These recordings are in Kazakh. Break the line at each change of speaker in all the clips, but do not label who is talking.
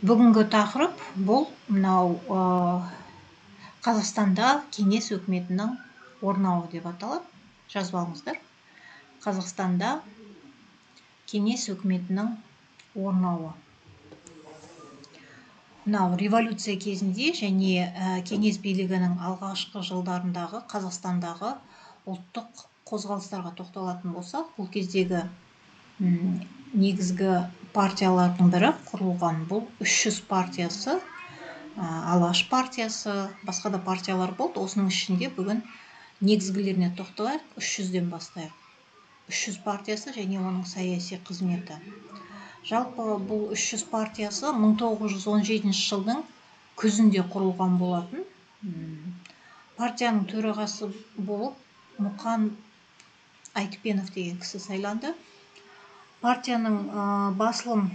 Бүгінгі тақырып бұл мынау Қазақстанда кеңес өкіметінің орнауы деп аталады. Жазып алыңыздар. Қазақстанда кеңес өкіметінің орнауы. Мынау революция кезінде және кеңес билігінің алғашқы жылдарындағы Қазақстандағы ұлттық қозғалыстарға тоқталатын болсақ, бұл кездегі негізгі партиялардың бірі құрылған бұл 300 партиясы, Алаш партиясы, басқа да партиялар болды. Осының ішінде бүгін негізгілеріне тоқталайық, 300-ден бастайық. 300 партиясы және оның саяси қызметі. Жалпы бұл 300 партиясы 1917 жылдың күзінде құрылған болатын. Партияның төрағасы болып Мұқан Айтпенов деген кісі сайланды. Партияның басылым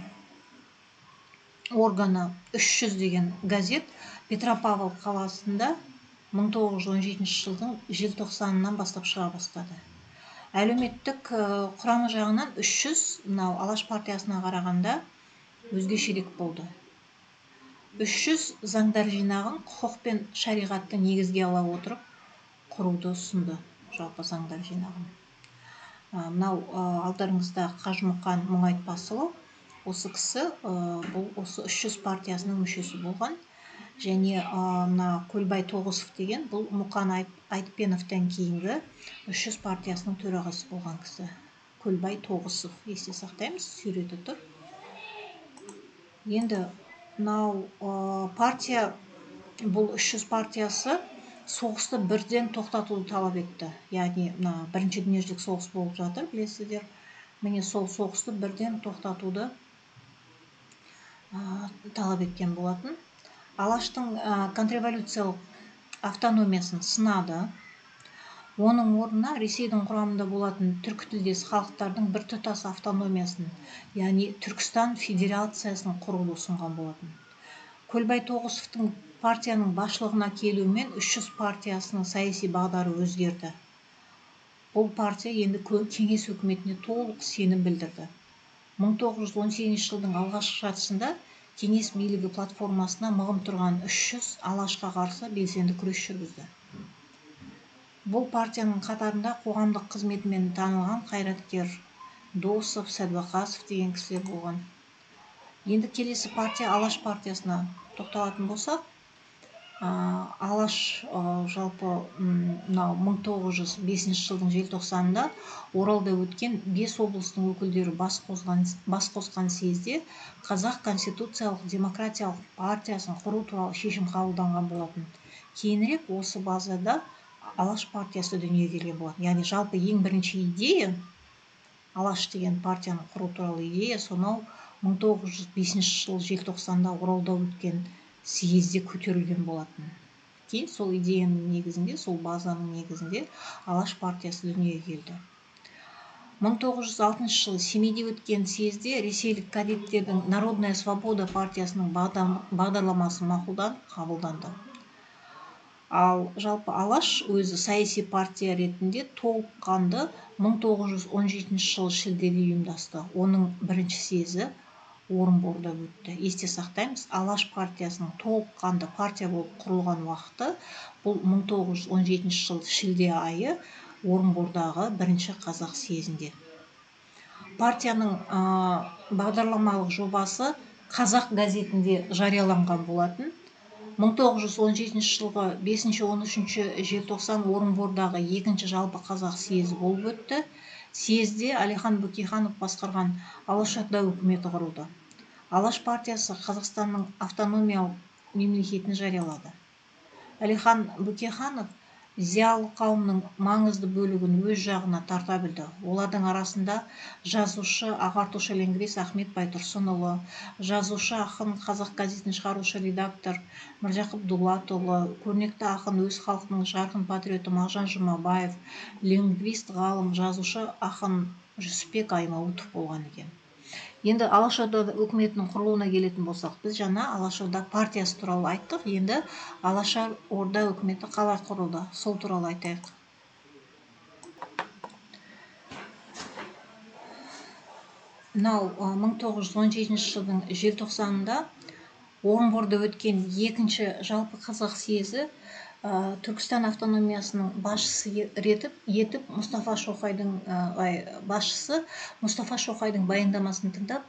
органы 300 деген газет Петропавл қаласында 1917 жылдың желтоқсанынан бастап шыға бастады. Әлеуметтік құрамы жағынан 300 мынау Алаш партиясына қарағанда өзгешелік болды. 300 заңдар жинағын құқық пен шариғатты негізге ала отырып құруды ұсынды, жалпы заңдар жинағын. Мынау алдарыңызда Қажымұқан Мұңайтпасұлы, осы кісі бұл осы 300 партиясының мүшесі болған. Және Көлбай Тоғысов деген бұл Мұқан Айтпеновтен кейінгі 300 партиясының төрағасы болған кісі. Көлбай Тоғысов, есте сақтаймыз, суреті тұр. Енді мынау партия, бұл 300 партиясы соғысты бірден тоқтатуды талап етті. Яғни бірінші дүниежүзілік соғыс болып жатыр, білесіздер. Міне сол соғысты бірден тоқтатуды талап еткен болатын. Алаштың контрреволюциялық автономиясын сынады. Оның орнына Ресейдің құрамында болатын түркітілдес халықтардың біртұтас автономиясын, яғни Түркістан федерациясын құруды ұсынған болатын. Көлбай Тоғысовтың партияның басшылығына келуімен 300 партиясының саяси бағдары өзгерді. Бұл партия енді кеңес өкіметіне толық сенім білдірді. 1918 жылдың алғашқы жартысында кеңес билігі платформасына мығым тұрған 300 Алашқа қарсы белсенді күрес жүргізді. Бұл партияның қатарында қоғамдық қызметімен танылған қайраткер Досов, Сәдуақасов деген кісілер болған. Енді келесі партия Алаш партиясына тоқталатын болсақ, Алаш жалпы 1905 жылдың желтоқсанында Оралда өткен 5 облыстың өкілдері бас қосқан съезде Қазақ конституциялық демократиялық партиясын құру туралы шешім қабылданған болатын. Кейінірек осы базада Алаш партиясы дүниеге келген болатын. Яғни жалпы ең бірінші идея, Алаш деген партияны құру туралы идея, сонау 1905 жыл желтоқсанда Оралда өткен съезде көтерілген болатын. Кейін сол идеяның негізінде, сол базаның негізінде Алаш партиясы дүниеге келді. 1906 жылы Семейде өткен съезде ресейлік кадеттердің Народная свобода партиясының бағдарламасы қабылданды. Ал жалпы Алаш өзі саяси партия ретінде толыққанды 1917 жылы шілдеде ұйымдасты. Оның бірінші съезі Орынборда өтті. Есте сақтаймыз, Алаш партиясының толыққанды партия болып құрылған уақыты бұл 1917 жыл шілде айы Орынбордағы бірінші қазақ съезінде. Партияның бағдарламалық жобасы Қазақ газетінде жарияланған болатын. 1917 жылғы 5-13 желтоқсан Орынбордағы екінші жалпы қазақ съезі болып өтті. Съезде Әлихан Бөкейханов басқарған Алашорда үкіметі құрылды. Алаш партиясы Қазақстанның автономиялық мемлекетін жариялады. Әлихан Бөкейханов зиялы қауымның маңызды бөлігін өз жағына тарта білді. Олардың арасында жазушы, ағартушы лингвист Ахмет Байтұрсынұлы, жазушы ақын, Қазақ газетін шығарушы редактор Міржақып Дулатұлы, көрнекті ақын, өз халқының жарқын патриоты Мағжан Жұмабаев, лингвист, ғалым, жазушы ақын Жүсіпбек Аймауытов болған екен. Енді Алашорда үкіметінің құрылуына келетін болсақ, біз жаңа Алашорда партиясы туралы айттық. Енді Алашорда үкіметі қалай құрылды, сол туралы айтайық. Мынау 1917 жылдың желтоқсанында Орынборда өткен екінші жалпы қазақ съезі Түркістан автономиясының басшысы етіп Мұстафа Шоқайдың баяндамасын тыңдап,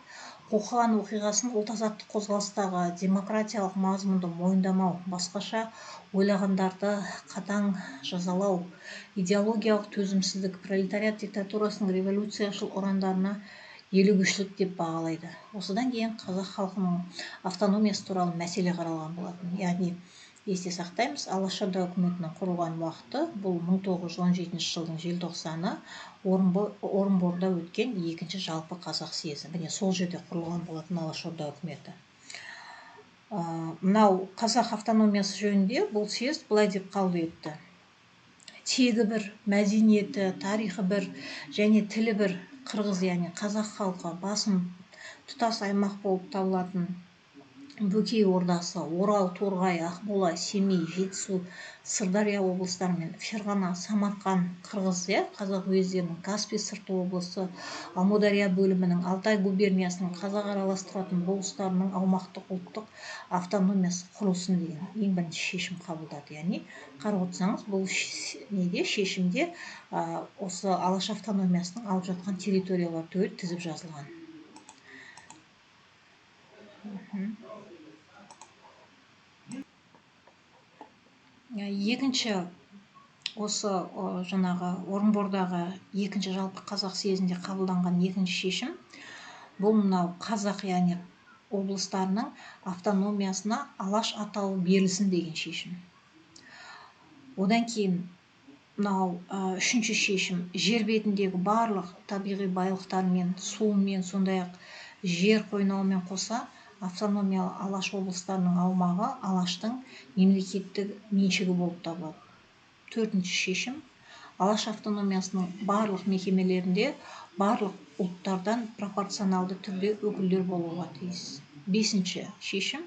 қоқан оқиғасын ұлт-азаттық қозғалыстағы демократиялық мазмұнды мойындамау, басқаша ойлағандарды қатаң жазалау, идеологиялық төзімсіздік, пролетариат диктатурасының революцияшыл ұрандарына елігушілік деп бағалайды. Осыдан кейін қазақ халқының автономиясы туралы мәселе қаралған болатын. Яғни есте сақтаймыз, Алашорда үкіметінің құрылған уақыты бұл 1917 жылдың желтоқсаны Орынборда өткен екінші жалпы қазақ съезі. Міне сол жерде құрылған болатын Алашорда үкіметі. Мынау қазақ автономиясы жөнінде бұл съезд былай деп қаулы етті: тегі бір, мәдениеті, тарихы бір және тілі бір қырғыз, яғни қазақ халқы басым тұтас аймақ болып табылатын Бөкей Ордасы, Орал, Торғай, Ақмола, Семей, Жетісу, Сырдария облыстары мен Ферғана, Самарқан, Қырғыз, қазақ уездерінің, Каспий сырты облысы, Амудария бөлімінің, Алтай губерниясының қазақ аралас тұратын болыстарының аумақтық ұлттық автономиясы құрылсын деген ең бірінші шешім қабылдады. Яғни қарап отырсаңыз, бұл шешімде осы Алаш автономиясының алып жатқан территориялар түгел тізіп жазылған. Екінші осы жаңағы Орынбордағы екінші жалпы қазақ съезінде қабылданған екінші шешім бұл мынау қазақ, яғни облыстарының автономиясына Алаш атауы берілсін деген шешім. Одан кейін мынау үшінші шешім жер бетіндегі барлық табиғи байлықтармен, суымен, сондай-ақ жер қойнауымен қоса автономиялы Алаш облыстарының аумағы Алаштың мемлекеттік меншігі болып табылады. Төртінші шешім Алаш автономиясының барлық мекемелерінде барлық ұлттардан пропорционалды түрде өкілдер болуға тиіс. Бесінші шешім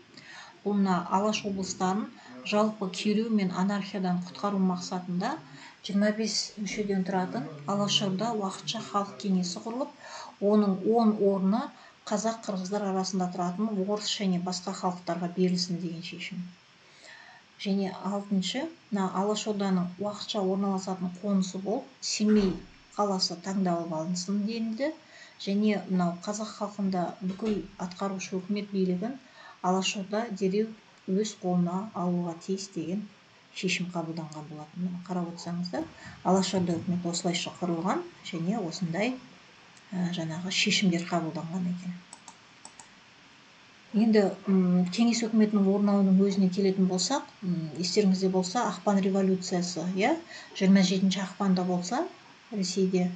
бұл Алаш облыстарын жалпы күйреу мен анархиядан құтқару мақсатында 25 мүшеден тұратын Алашорда уақытша халық кеңесі құрылып, оның 10 орны қазақ қырғыздар арасында тұратын орыс және басқа халықтарға берілсін деген шешім. Және алтыншы, Алашорданың уақытша орналасатын қонысы болып Семей қаласы таңдалып алынсын денілді. Және мынау қазақ халқында бүкіл атқарушы өкімет билігін Алашорда дереу өз қолына алуға тиіс деген шешім қабылданған болатын. Қарап отырсаңыздар, Алашорда үкіметі осылайша құрылған және осындай жаңағы шешімдер қабылданған екен. Енді кеңес өкіметінің орнауының өзіне келетін болсақ, естеріңізде болса, ақпан революциясы, 27 ақпанда болса Ресейде,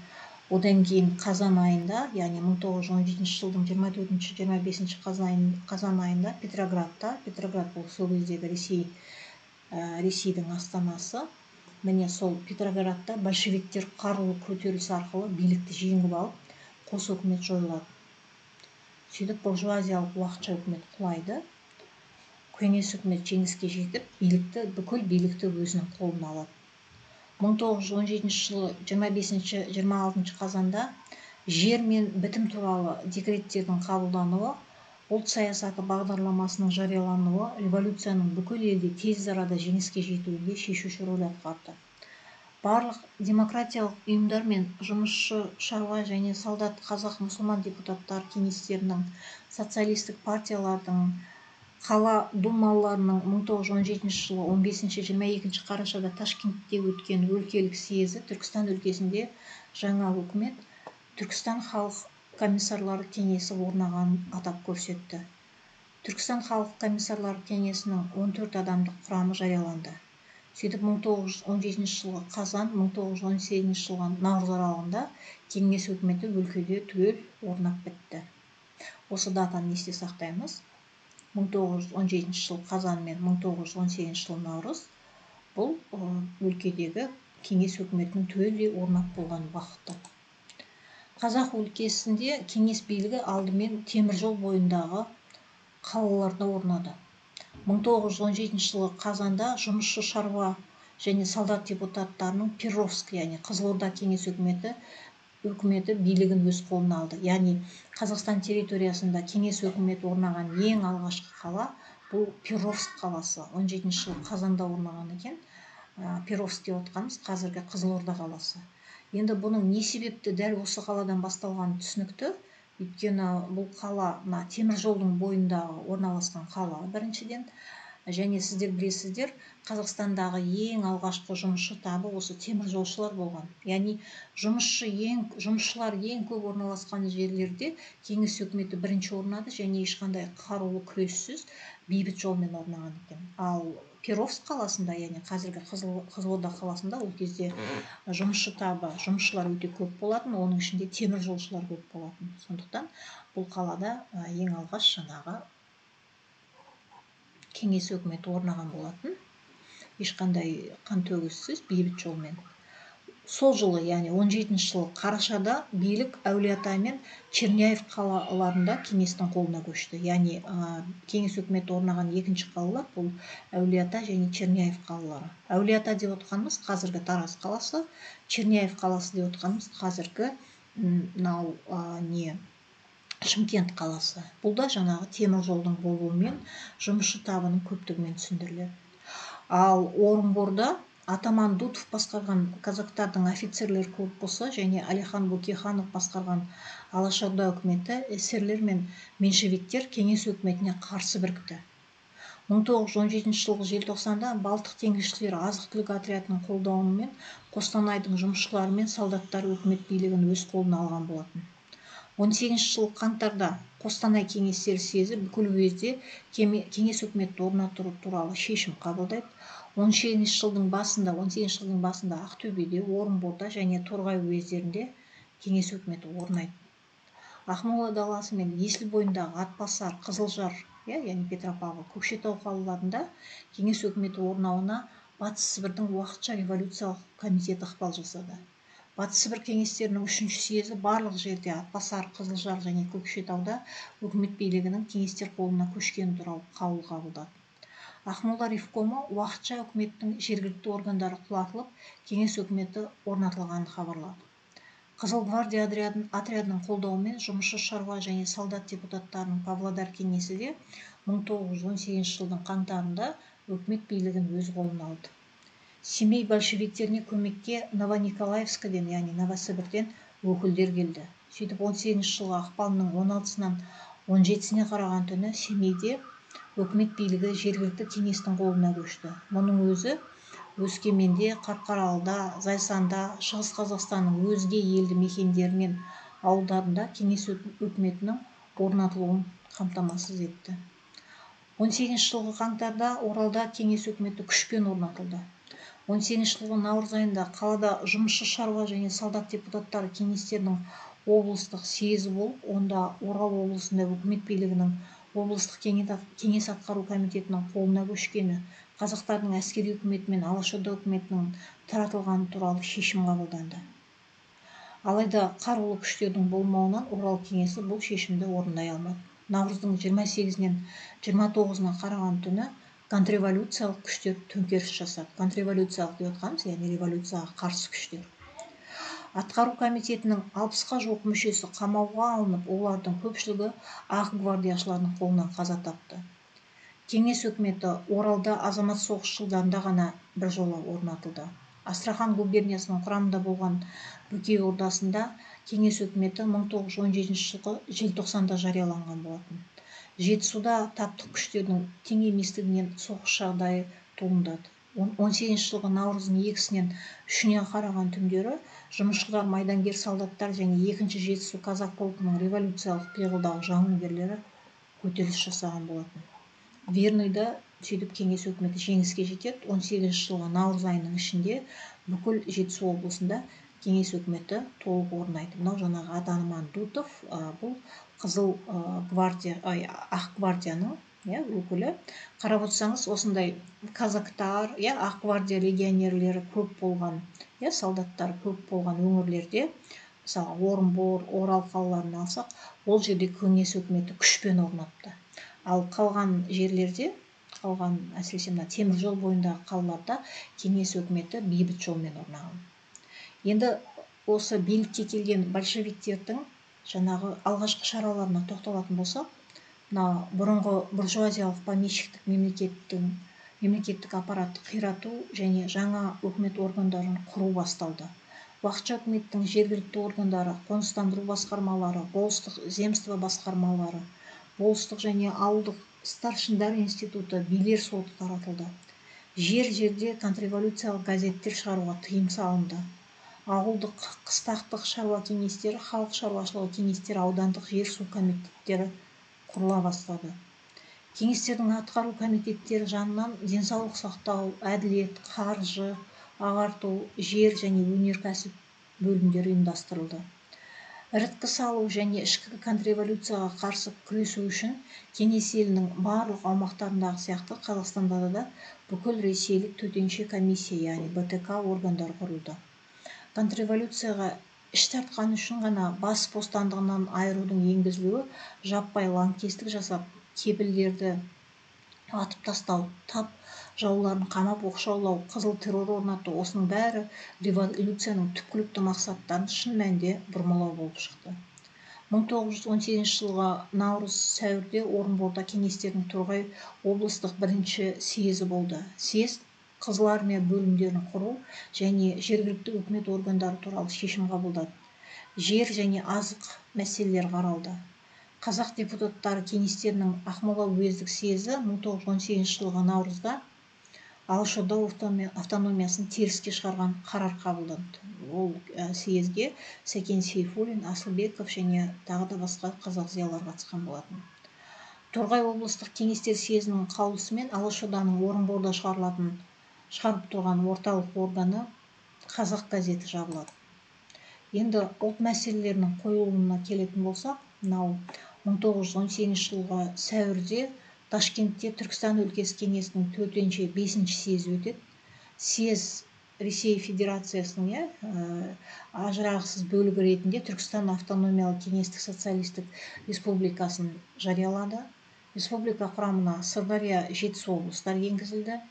одан кейін қазан айында, яғни 1917 жылдың 24-25 қазан айында Петроград бұл сол кездегі Ресейдің астанасы. Міне сол Петроградта большевиктер қарулы көтеріліс арқылы билікті жеңіп алып, қос өкімет жойылады. Сөйтіп буржуазиялық уақытша үкімет құлайды. Кеңес үкімет жеңіске жетіп, бүкіл билікті өзінің қолына алады. 1917 жылы 25-26 қазанда жер мен бітім туралы декреттердің қабылдануы, ұлт саясаты бағдарламасының жариялануы революцияның бүкіл елде тез арада жеңіске жетуінде шешуші рөл атқарды. Барлық демократиялық ұйымдар мен жұмысшы, шаруа және солдат қазақ мұсылман депутаттар кеңестерінің, социалистік партиялардың, қала думаларының 1917 жылы 15-22 қарашада Ташкентте өткен өлкелік съезі Түркістан өлкесінде жаңа өкімет Түркістан халық комиссарлары кеңесі орнағанын атап көрсетті. Түркістан халық комиссарлары кеңесінің 14 адамдық құрамы жарияланды. Сөйтіп 1917 жылғы қазан, 1917 жылғы наурыз аралығында кеңес өкіметі өлкеде түгел орнап бітті. Осы датаны есте сақтаймыз. 1917 жыл қазан мен 1918 жыл наурыз бұл өлкедегі кеңес өкіметінің түгелдей орнап болған уақыты. Қазақ өлкесінде кеңес билігі алдымен темір жол бойындағы қалаларда орнады. 1917 жылы қазанда жұмысшы, шаруа және солдат депутаттарының Перовск, яғни Қызылорда кеңес өкіметі билігін өз қолына алды. Яғни Қазақстан территориясында кеңес өкіметі орнаған ең алғашқы қала бұл Перовск қаласы 17-ші жылы қазанда орнаған екен. Перовск деп отқанымыз қазіргі Қызылорда қаласы. Енді бұның не себепті дәл осы қаладан басталғаны түсінікті. Өйткені бұл қала темір жолдың бойындағы орналасқан қала біріншіден. Және сіздер білесіздер, Қазақстандағы ең алғашқы жұмысшы табы осы темір жолшылар болған. Яғни жұмысшылар ең көп орналасқан жерлерде кеңес өкіметі бірінші орнады және ешқандай қарулы күрессіз бейбіт жолмен орнаған екен. Ал Перовск қаласында, яғни қазіргі Қызылорда қаласында ол кезде жұмысшылар өте көп болатын, оның ішінде темір жолшылар көп болатын. Сондықтан бұл қалада ең алғаш кеңес өкіметі орнаған болатын, ешқандай қантөгіссіз бейбіт жолмен. Сол жылы, яғни 17-ші жылы қарашада билік Әулие-Ата мен Черняев қалаларында кеңестің қолына көшті. Яғни кеңес өкіметі орнаған екінші қалалар бұл Әулие-Ата және Черняев қалалары. Әулие-Ата деп отқанымыз қазіргі Тараз қаласы, Черняев қаласы деп отқанымыз қазіргі Шымкент қаласы. Бұл да жаңағы темір жолдың болуымен жұмысшы табының көптігімен түсіндіріледі. Ал Орынборда Атаман Дутов басқарған казактардың офицерлер корпусы және Әлихан Бөкейханов басқарған Алашорда үкіметі эсерлер мен меньшевиктер кеңес өкіметіне қарсы бірікті. 1917 жылғы желтоқсанда Балтық теңізшілері азық-түлік отрядының қолдауымен Қостанайдың жұмысшылары мен солдаттары өкімет билігін өз қолына алған болатын. 18 жылы қаңтарда Қостанай кеңестері съезі бүкіл уезде кеңес өкіметті орнату туралы шешім қабылдайды. 18 жылдың басында Ақтөбеде, Орынборда және Торғай уездерінде кеңес өкіметі орнайды. Ақмола даласы мен Есіл бойындағы Атбасар, Қызылжар, яғни Петропавл, Көкшетау қалаларында кеңес өкіметі орнауына Батыс Сібірдің уақытша революциялық комитеті ықпал жасады. Батыс Сібір кеңестерінің 3-ші съезі барлық жерде Атбасар, Қызылжар және Көкшетауда өкімет билігінің кеңестер қолына көшкені туралы қаулы қабылдады. Ақмола ревкомы уақытша өкіметтің жергілікті органдары құлатылып, кеңес өкіметі орнатылғанын хабарлады. Қызыл гвардия отрядының қолдауымен жұмысшы, шаруа және солдат депутаттарының Павлодар кеңесі де 1918 жылдың қаңтарында өкімет билігін өз қолына алды. Семей большевиктеріне көмекке Новониколаевскіден, яғни Новосібірден өкілдер келді. Сөйтіп 18 жылғы ақпанның 16-сынан 17-сіне қараған түні Семейде өкімет билігі жергілікті кеңестің қолына көшті. Мұның өзі Өскеменде, Қарқаралыда, Зайсанда, Шығыс Қазақстанның өзге елді мекендері мен ауылдарында кеңес өкіметінің орнатылуын қамтамасыз етті. 18 жылғы қаңтарда Оралда кеңес өкіметі күшпен орнатылды. 18 жылғы наурыз айында қалада жұмысшы, шаруа және солдат депутаттары кеңестерінің облыстық съезі болып, онда Орал облысында өкімет билігінің облыстық кеңес атқару комитетінің қолына көшкені, қазақтардың әскери үкіметі мен Алашорда үкіметінің таратылғаны туралы шешім қабылданды. Алайда қарулы күштердің болмауынан Орал кеңесі бұл шешімді орындай алмады. Наурыздың 28-нен 29-на қараған түні контрреволюциялық күштер төңкеріс жасады. Контрреволюциялық деп отқанымыз, яғни революцияға қарсы күштер. Атқару комитетінің 60-қа жуық мүшесі қамауға алынып, олардың көпшілігі ақ гвардияшылардың қолынан қаза тапты. Кеңес өкіметі Оралда азамат соғыс жылдарында ғана біржола орнатылды. Астрахан губерниясының құрамында болған Бөкей ордасында кеңес өкіметі 1917 жылғы желтоқсанда жарияланған болатын. Жетісуда таптық күштердің тең еместігінен соғыс жағдайы туындады. 18 жылғы наурыздың 2-сінен 3-не қараған түндері жұмысшылар, майдангер солдаттар және 2-ші Жетісу казак полкының революциялық пиғылдағы жауынгерлері көтеріліс жасаған болатын. Верныйда сөйтіп кеңес өкіметі жеңіске жетеді. 18 жылғы наурыз айының ішінде бүкіл Жетісу облысында кеңес өкіметі толық орнайды. Мынау жаңағы Атаман Дутов, бұл қызыл гвардия, ақ гвардияның өкілі. Қарап отырсаңыз, осындай казактар, ақ гвардия легионерлері көп болған, солдаттар көп болған өңірлерде, мысалы Орынбор, Орал қалаларын алсақ, ол жерде кеңес өкіметі күшпен орнатты. Ал қалған жерлерде, әсіресе мына темір жол бойындағы қалаларда кеңес өкіметі бейбіт жолмен орнаған. Енді осы билікке келген большевиктердің жаңағы алғашқы шараларына тоқталатын болсақ, мына бұрынғы буржуазиялық помещиктік мемлекеттік аппаратты қирату және жаңа өкімет органдарын құру басталды. Уақытша үкіметтің жергілікті органдары, қоныстандыру басқармалары, болыстық земство басқармалары, болыстық және ауылдық старшындар институты, билер соты таратылды. Жерде контрреволюциялық газеттер шығаруға тыйым салынды. Ауылдық қыстақтық шаруа кеңестері, халық шаруашылығы кеңестері, аудандық жер су комитеттері құрыла бастады. Кеңестердің атқару комитеттері жанынан денсаулық сақтау, әділет, қаржы, ағарту, жер және өнеркәсіп бөлімдері ұйымдастырылды. Іріткі салу және ішкі контрреволюцияға қарсы күресу үшін кеңес елінің барлық аумақтарындағы сияқты Қазақстанда да бүкіл ресейлік төтенше комиссия, яғни БТК органдары құрылды. Контрреволюцияға іш тартқан үшін ғана бас бостандығынан айырудың енгізілуі, жаппай лаңкестік жасап, кепілдерді атып тастау, тап жауларын қамап оқшаулау, қызыл террор орнату, осының бәрі революцияның түпкілікті мақсаттарын шын мәнінде бұрмалау болып шықты. 1918 жылғы наурыз-сәуірде Орынборда кеңестердің Торғай облыстық бірінші съезі болды. Съезд Қызыл армия бөлімдерін құру және жергілікті үкімет органдары туралы шешім қабылдады. Жер және азық мәселелері қаралды. Қазақ депутаттары кеңестерінің Ақмола уездік съезі 1918 жылғы наурызда Алашорда автономиясын теріске шығарған қарар қабылданды. Ол съезге Сәкен Сейфуллин, Асылбеков және тағы да басқа қазақ зиялылары қатысқан болатын. Торғай облыстық кеңестер съезінің қаулысымен Алашорданың Орынборда шығарып тұрған орталық органы Қазақ газеті жабылады. Енді ұлт мәселелерінің қойылуына келетін болсақ, мынау 1918 жылғы сәуірде Ташкентте Түркістан өлкесі кеңесінің 4-5 съезі өтеді. Съез Ресей Федерациясының ажырағысыз бөлігі ретінде Түркістан автономиялық кеңестік социалистік республикасын жариялады. Республика құрамына Сырдария, Жетісу облыстары енгізілді.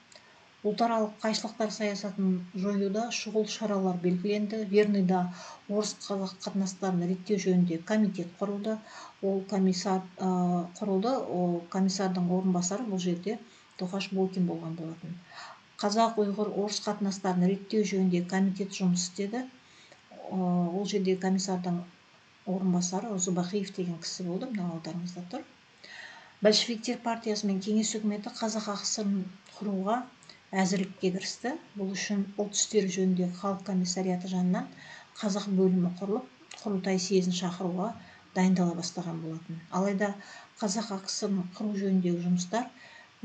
Ұлтаралық қайшылықтар саясатын жоюда шұғыл шаралар белгіленді. Верныйда орыс-қазақ қатынастарын реттеу жөнінде комитет құрылды. Ол комиссар құрылды. Ол комиссардың орынбасары бұл жерде Тоқаш Бойкин болған болатын. Қазақ-ұйғыр-орыс қатынастарын реттеу жөнінде комитет жұмыс істеді. Ол жерде комиссардың орынбасары Зубахиев деген кісі болды, мына алдарыңызда тұр. Большевиктер партиясы мен кеңес үкіметі қазақ АКСР-ын құруға әзірлікке кірісті. Бұл үшін ұлт істері жөніндегі халық комиссариаты жанынан қазақ бөлімі құрылып, құрылтай съезін шақыруға дайындала бастаған болатын. Алайда қазақ АКСР-ын құру жөніндегі жұмыстар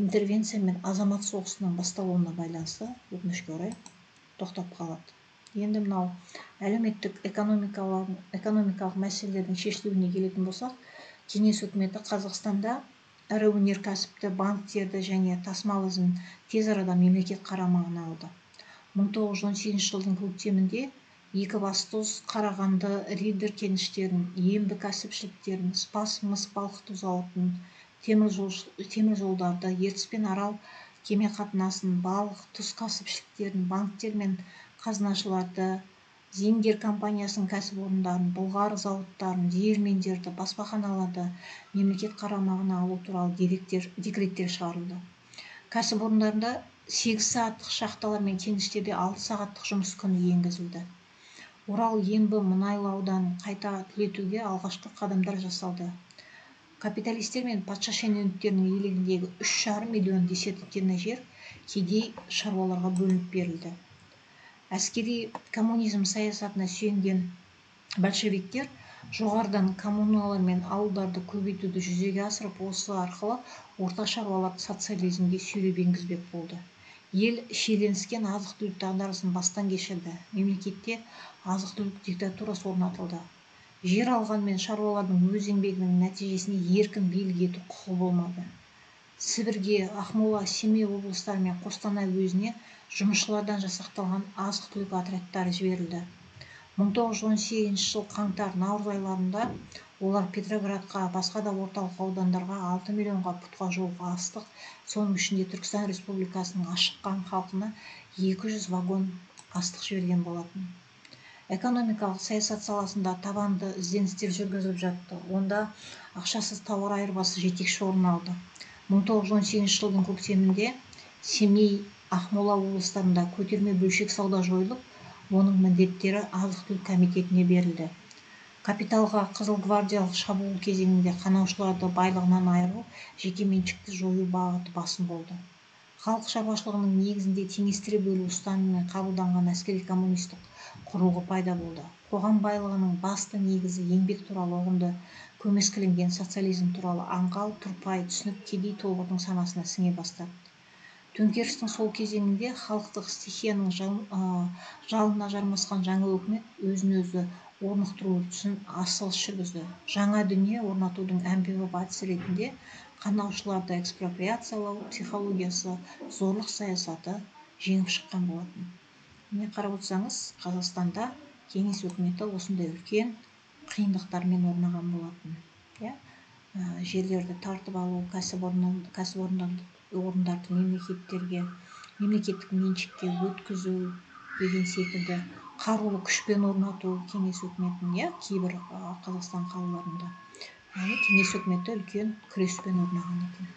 интервенция мен азамат соғысының басталуына байланысты өкінішке орай тоқтап қалады. Енді мынау әлеуметтік экономикалық мәселелердің шешілуіне келетін болсақ, кеңес үкіметі Қазақстанда ірі өнеркәсіпті, банктерді және тасымал ізін тез арада мемлекет қарамағына алды. 1918 жылдың көктемінде Екібастұз, Қарағанды, Риддер кеніштерін, Ембі кәсіпшіліктерін, Спас мыс балқыту зауытын, темір жолдарды, Ертіс пен Арал кеме қатынасын, балық, тұз кәсіпшіліктерін, банктер мен қазынашыларды, Зингер компаниясының кәсіпорындарын, Бұлғар зауыттарын, диірмендерді, баспаханаларды мемлекет қарамағына алу туралы декреттер шығарылды. Кәсіпорындарында 8 сағаттық шахталар мен кеніштерде 6 сағаттық жұмыс күні енгізілді. Орал Ембі мұнайлы ауданын қайта түлетуге алғашқы қадамдар жасалды. Капиталистер мен патша шенеуніктерінің иелігіндегі 3,5 миллион десятина жер кедей шаруаларға бөлініп берілді. Әскери коммунизм саясатына сүйенген большевиктер жоғарыдан коммуналар мен ауылдарды көбейтуді жүзеге асырып, осы арқылы орта шаруаларды социализмге сүйреп енгізбек болды. Ел шиеленіскен азық-түлік дағдарысын бастан кешірді. Мемлекетте азық-түлік диктатурасы орнатылды. Жер алғанмен шаруалардың өз еңбегінің нәтижесіне еркін билік ету құқығы болмады. Сібірге, Ақмола, Семей облыстары мен Қостанай уезіне жұмысшылардан жасақталған азық-түлік отрядтары жіберілді. 1918 жыл қаңтар-наурыз айларында олар Петроградқа, басқа да орталық аудандарға 6 миллионға пұтқа жуық астық, соның ішінде Түркістан Республикасының ашыққан халқына 200 вагон астық жіберген болатын. Экономикалық саясат саласында табанды ізденістер жүргізіліп жатты. Онда ақшасыз тауар айырбасы жетекші орын алды. 1918 жылдың көктемінде Семей, Ақмола облыстарында көтерме бөлшек сауда жойылып, оның міндеттері азық-түлік комитетіне берілді. Капиталға қызыл гвардиялық шабуыл кезеңінде қанаушыларды байлығынан айыру, жеке меншікті жою бағыты басым болды. Халық шаруашылығының негізінде теңестіре бөлу ұстанымымен қабылданған әскери коммунистік құрылғы пайда болды. Қоғам байлығының басты негізі еңбек туралы ұғымды көмескіленген социализм туралы аңғал, тұрпайы түсінік кедей тобырдың санасына сіңе бастады. Төңкерістің сол кезеңінде халықтық стихияның жалына жармасқан жаңа өкімет өзін-өзі орнықтыру үрдісін асығыс жүргізді. Жаңа дүние орнатудың әмбебап әдісі ретінде қанаушыларды экспроприациялау психологиясы, зорлық саясаты жеңіп шыққан болатын. Міне қарап отырсаңыз, Қазақстанда кеңес өкіметі осындай үлкен қиындықтармен орнаған болатын. Жерлерді тартып алу, кәсіпорындарды мемлекеттік меншікке өткізу деген секілді қарулы күшпен орнату кеңес өкіметін, кейбір Қазақстан қалаларында кеңес өкіметі үлкен күреспен орнаған екен.